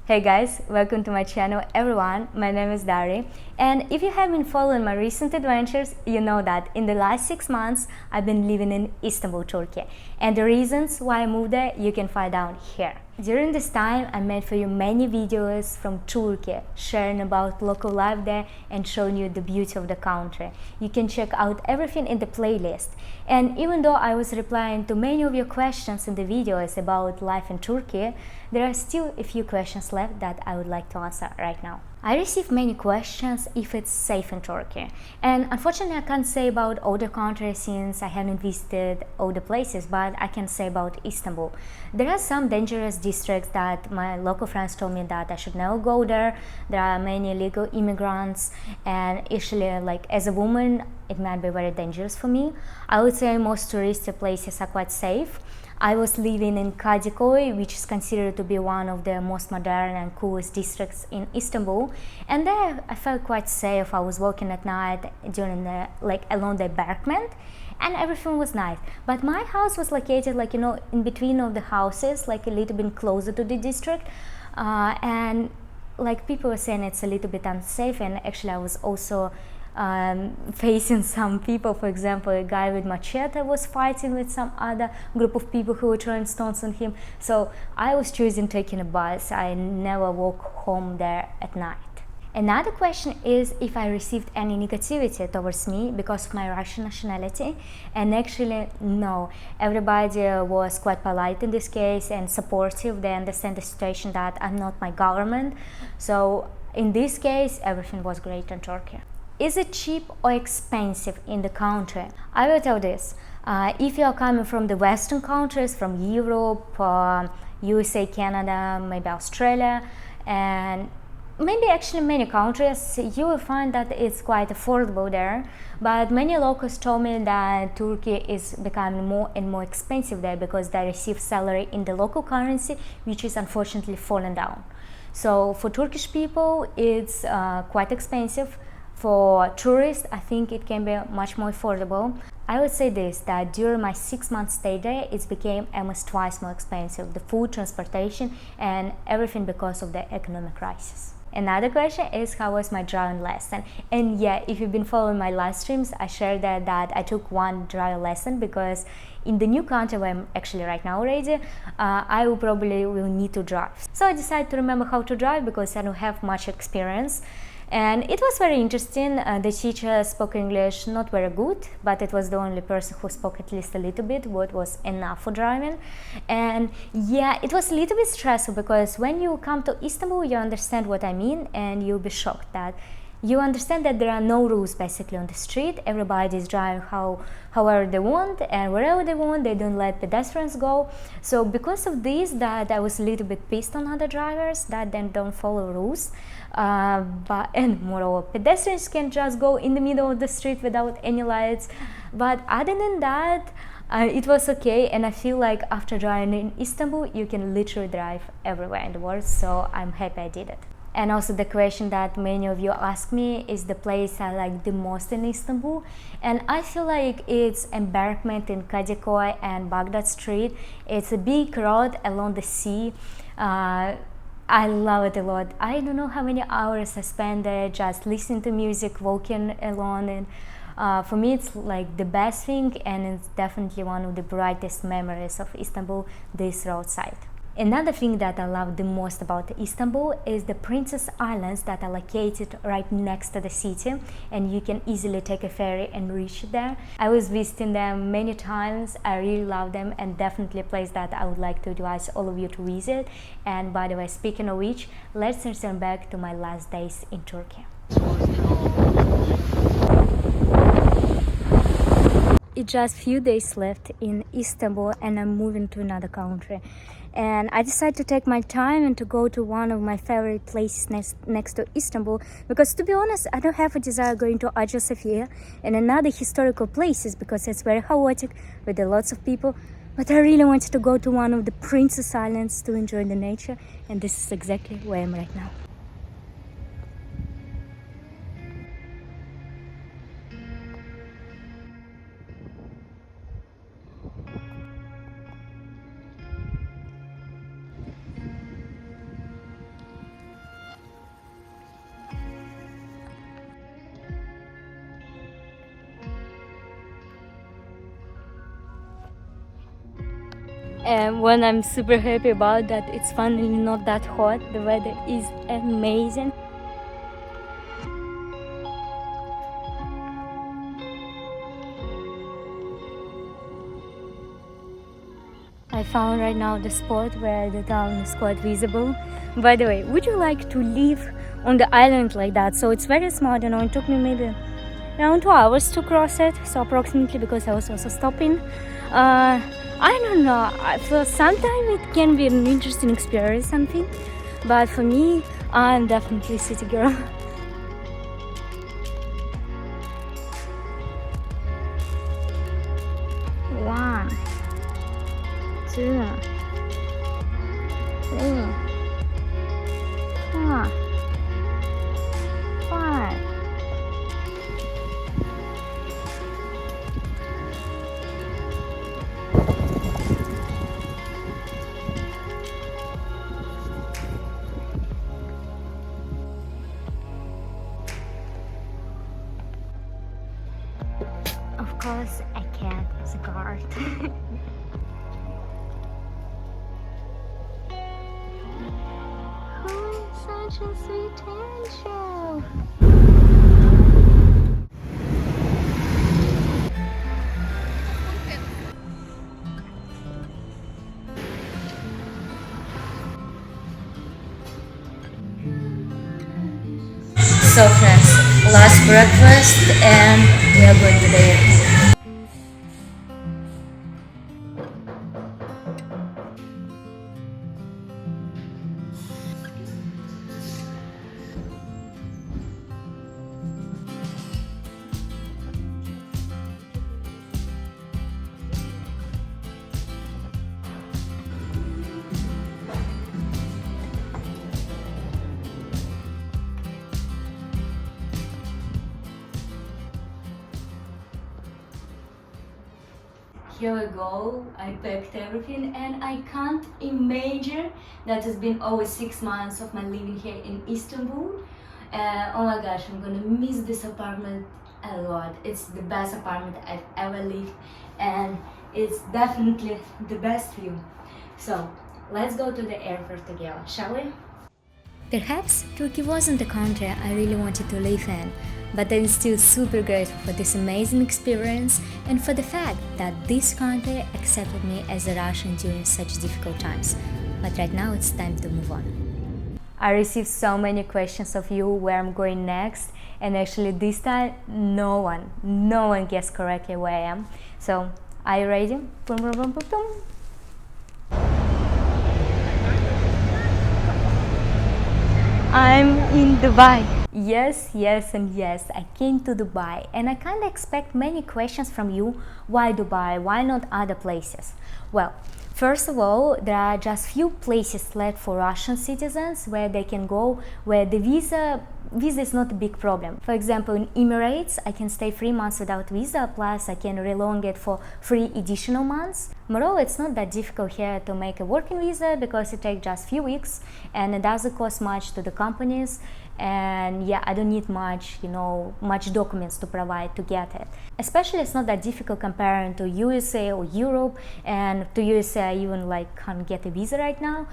Hey guys, welcome to my channel everyone. My name is Dari, and if you have been following my recent adventures, you know that in the last 6 months I've been living in Istanbul, Turkey, and the reasons why I moved there you can find out here. During this time I made for you many videos from Turkey, sharing about local life there and showing you the beauty of the country. You can check out everything in the playlist. And even though I was replying to many of your questions in the videos about life in Turkey, there are still a few questions left that I would like to answer right now. I received many questions if it's safe in Turkey, and unfortunately I can't say about other countries since I haven't visited all the places, but I can say about Istanbul. There are some dangerous districts that my local friends told me that I should never go there. There are many illegal immigrants, and actually, like, as a woman it might be very dangerous for me. I would say most touristy places are quite safe. I was living in Kadıköy, which is considered to be one of the most modern and coolest districts in Istanbul, and there I felt quite safe. I was walking at night during along the embankment, and everything was nice. But my house was located in between of the houses, like a little bit closer to the district, and people were saying it's a little bit unsafe. And actually I was also facing some people. For example, a guy with machete was fighting with some other group of people who were throwing stones on him. So I was choosing taking a bus. I never walk home there at night. Another question is if I received any negativity towards me because of my Russian nationality, and actually no. Everybody was quite polite in this case and supportive. They understand the situation that I'm not my government. So in this case everything was great in Turkey. Is it cheap or expensive in the country? I will tell this. If you are coming from the Western countries, from Europe, USA, Canada, maybe Australia, and maybe actually many countries, you will find that it's quite affordable there. But many locals told me that Turkey is becoming more and more expensive there because they receive salary in the local currency, which is unfortunately falling down. So for Turkish people, it's quite expensive. For tourists, I think it can be much more affordable. I would say this, that during my 6 month stay there, it became almost twice more expensive, the food, transportation, and everything because of the economic crisis. Another question is, how was my driving lesson? And yeah, if you've been following my live streams, I shared that I took one driving lesson because in the new country where I'm actually right now already, I will probably need to drive. So I decided to remember how to drive because I don't have much experience. And it was very interesting. The teacher spoke English not very good, but it was the only person who spoke at least a little bit, what was enough for driving. And yeah, it was a little bit stressful because when you come to Istanbul, you understand what I mean, and you'll be shocked that you understand that there are no rules basically on the street. Everybody is driving however they want and wherever they want. They don't let pedestrians go. So because of this, that I was a little bit pissed on other drivers that then don't follow rules. And moreover, pedestrians can just go in the middle of the street without any lights. But other than that, it was okay, and I feel like after driving in Istanbul, you can literally drive everywhere in the world. So I'm happy I did it. And also the question that many of you ask me is the place I like the most in Istanbul, and I feel like it's embankment in Kadıköy and Baghdad Street. It's a big road along the sea. I love it a lot. I don't know how many hours I spend there just listening to music, walking along, and for me it's like the best thing, and it's definitely one of the brightest memories of Istanbul, this roadside. Another thing that I love the most about Istanbul is the Princess Islands that are located right next to the city, and you can easily take a ferry and reach there. I was visiting them many times. I really love them, and definitely a place that I would like to advise all of you to visit. And by the way, speaking of which, let's return back to my last days in Turkey. It's just few days left in Istanbul and I'm moving to another country, and I decided to take my time and to go to one of my favorite places next to Istanbul, because to be honest, I don't have a desire going to Hagia Sophia and another historical places because it's very chaotic with a lots of people, but I really wanted to go to one of the Princess Islands to enjoy the nature, and this is exactly where I am right now. And when I'm super happy about that, it's finally not that hot. The weather is amazing. I found right now the spot where the town is quite visible. By the way, would you like to live on the island like that? So it's very small, you know, it took me maybe around 2 hours to cross it, so approximately, because I was also stopping. I don't know, for some time it can be an interesting experience, something, but for me, I'm definitely city girl. One, two, three, four, five. Of course, I can't as a guard. Oh, such a sweet angel. So friends, last breakfast and we are going to the airport. Here we go, I packed everything and I can't imagine that it's been over 6 months of my living here in Istanbul. Oh my gosh, I'm gonna miss this apartment a lot. It's the best apartment I've ever lived and it's definitely the best view. So let's go to the airport together, shall we? Perhaps Turkey wasn't the country I really wanted to live in, but I'm still super grateful for this amazing experience and for the fact that this country accepted me as a Russian during such difficult times. But right now it's time to move on. I received so many questions of you where I'm going next, and actually this time no one guessed correctly where I am. So are you ready? Boom, boom, boom, boom, boom. I'm in Dubai. Yes, and yes, I came to Dubai and I kind of expect many questions from you. Why Dubai? Why not other places? Well, first of all, there are just few places left for Russian citizens where they can go, where the visa is not a big problem. For example, in Emirates, I can stay 3 months without visa, plus I can prolong it for 3 additional months. Moreover, it's not that difficult here to make a working visa because it takes just few weeks and it doesn't cost much to the companies. And yeah, I don't need much documents to provide to get it. Especially it's not that difficult comparing to USA or Europe, and to USA I even can't get a visa right now.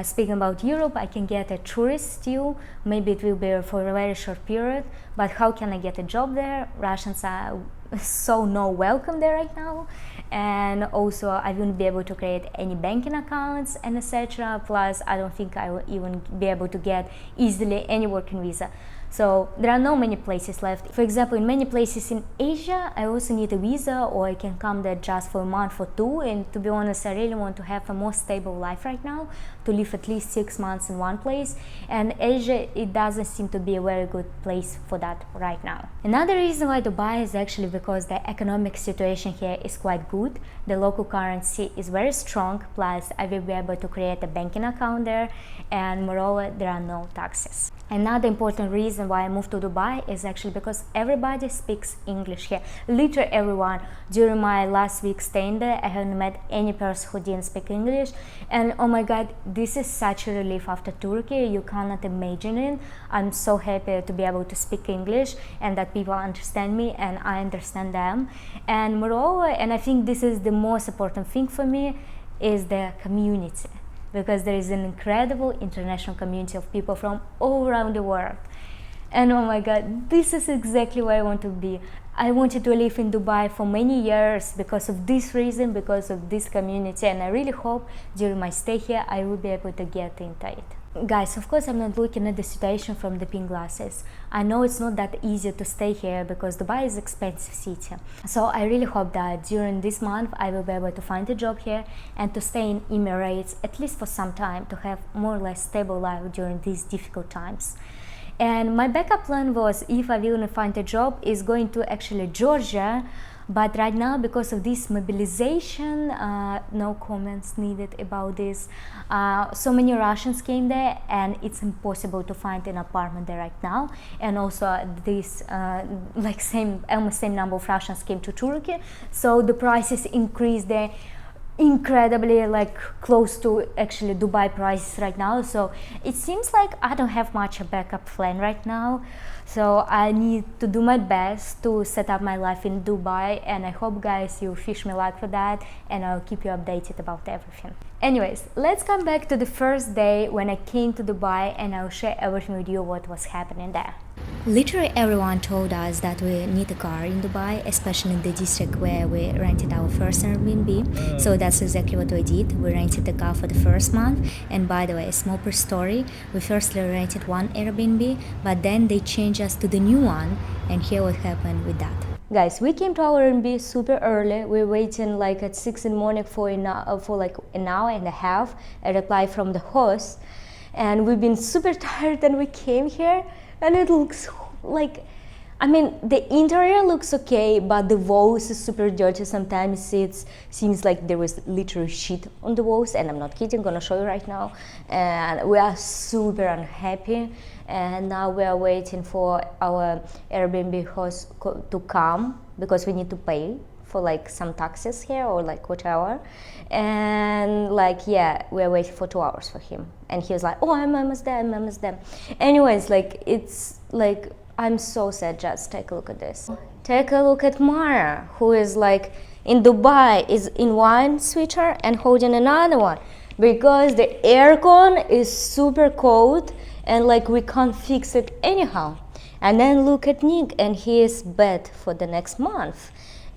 Speaking about Europe, I can get a tourist still, maybe it will be for a very short period, but how can I get a job there? Russians are so no welcome there right now, and also I wouldn't be able to create any banking accounts and etc. Plus I don't think I will even be able to get easily any working visa. So there are not many places left. For example, in many places in Asia I also need a visa, or I can come there just for a month or two, and to be honest I really want to have a more stable life right now, to live at least 6 months in one place, and Asia, it doesn't seem to be a very good place for that right now. Another reason why Dubai is actually because the economic situation here is quite good. The local currency is very strong, plus I will be able to create a banking account there, and moreover there are no taxes. Another important reason why I moved to Dubai is actually because everybody speaks English here. Literally everyone. During my last week staying there, I haven't met any person who didn't speak English, and oh my god, this is such a relief after Turkey, you cannot imagine it. I'm so happy to be able to speak English and that people understand me and I understand them. And moreover, and I think this is the most important thing for me, is the community, because there is an incredible international community of people from all around the world. And oh my god, this is exactly where I want to be. I wanted to live in Dubai for many years because of this reason, because of this community, and I really hope during my stay here I will be able to get into it. Guys, of course I'm not looking at the situation from the pink glasses. I know it's not that easy to stay here because Dubai is an expensive city. So I really hope that during this month I will be able to find a job here and to stay in Emirates at least for some time, to have more or less stable life during these difficult times. And my backup plan was, if I will find a job, is going to actually Georgia. But right now, because of this mobilization, no comments needed about this. So many Russians came there, and it's impossible to find an apartment there right now. And also, this almost same number of Russians came to Turkey, so the prices increased there incredibly, like close to actually Dubai prices right now. So it seems like I don't have much a backup plan right now. So I need to do my best to set up my life in Dubai, and I hope guys you wish me luck for that, and I'll keep you updated about everything. Anyways, let's come back to the first day when I came to Dubai, and I'll share everything with you what was happening there. Literally everyone told us that we need a car in Dubai, especially in the district where we rented our first Airbnb. So that's exactly what we did. We rented the car for the first month. And by the way, a small story, we firstly rented one Airbnb, but then they changed us to the new one, and here what happened with that. Guys, we came to our Airbnb super early. We were waiting like at 6 in the morning for like an hour and a half, a reply from the host. And we've been super tired, and we came here. And it looks like, I mean, the interior looks okay, but the walls is super dirty. Sometimes it seems like there was literally shit on the walls, and I'm not kidding, I'm gonna show you right now. And we are super unhappy, and now we are waiting for our Airbnb host to come, because we need to pay for like some taxes here or like whatever. And like, yeah, we're waiting for 2 hours for him, and he was like, oh, I'm almost there. Anyways, like, it's like, I'm so sad. Just take a look at this. Take a look at Mara, who is like in Dubai, is in one sweater and holding another one, because the aircon is super cold and like we can't fix it anyhow. And then look at Nick, and he is bed for the next month.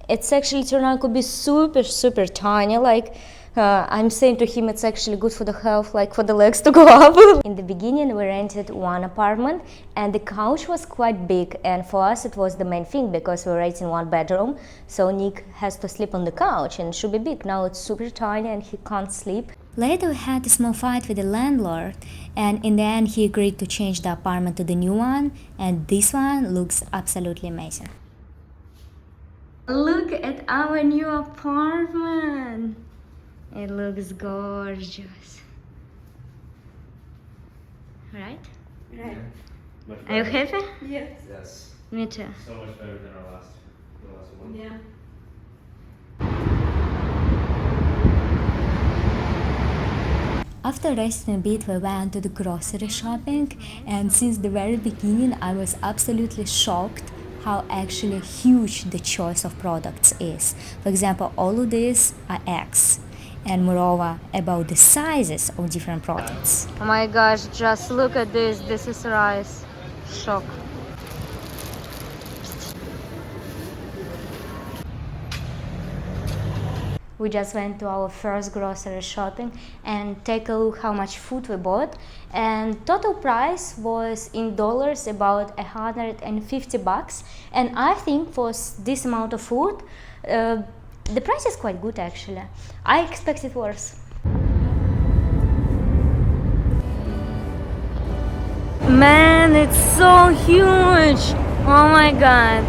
It's actually turned out to be super tiny. Like I'm saying to him, it's actually good for the health, like for the legs to go up. In the beginning, we rented one apartment, and the couch was quite big, and for us it was the main thing because we were renting one bedroom. So Nick has to sleep on the couch, and it should be big. Now it's super tiny, and he can't sleep. Later we had a small fight with the landlord, and in the end he agreed to change the apartment to the new one, and this one looks absolutely amazing. Look at our new apartment. It looks gorgeous. Right? Right. Are you happy? Yes. Yes. Me too. So much better than the last one. Yeah. After resting a bit, we went to the grocery shopping, and since the very beginning I was absolutely shocked how actually huge the choice of products is. For example, all of these are eggs, and moreover about the sizes of different products. Oh my gosh, just look at this. This is rice. Shock. We just went to our first grocery shopping, and take a look how much food we bought. And total price was in dollars about $150. And I think for this amount of food, the price is quite good actually. I expected worse. Man, it's so huge! Oh my god.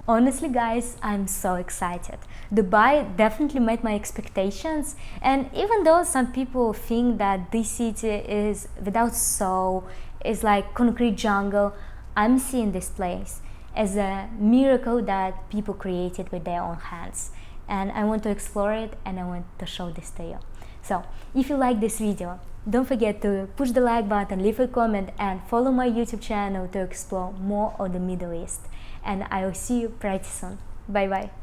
Honestly guys, I'm so excited. Dubai definitely met my expectations, and even though some people think that this city is without soul, is like concrete jungle, I'm seeing this place as a miracle that people created with their own hands. And I want to explore it and I want to show this to you. So, if you like this video, don't forget to push the like button, leave a comment and follow my YouTube channel to explore more of the Middle East. And I will see you pretty soon. Bye bye.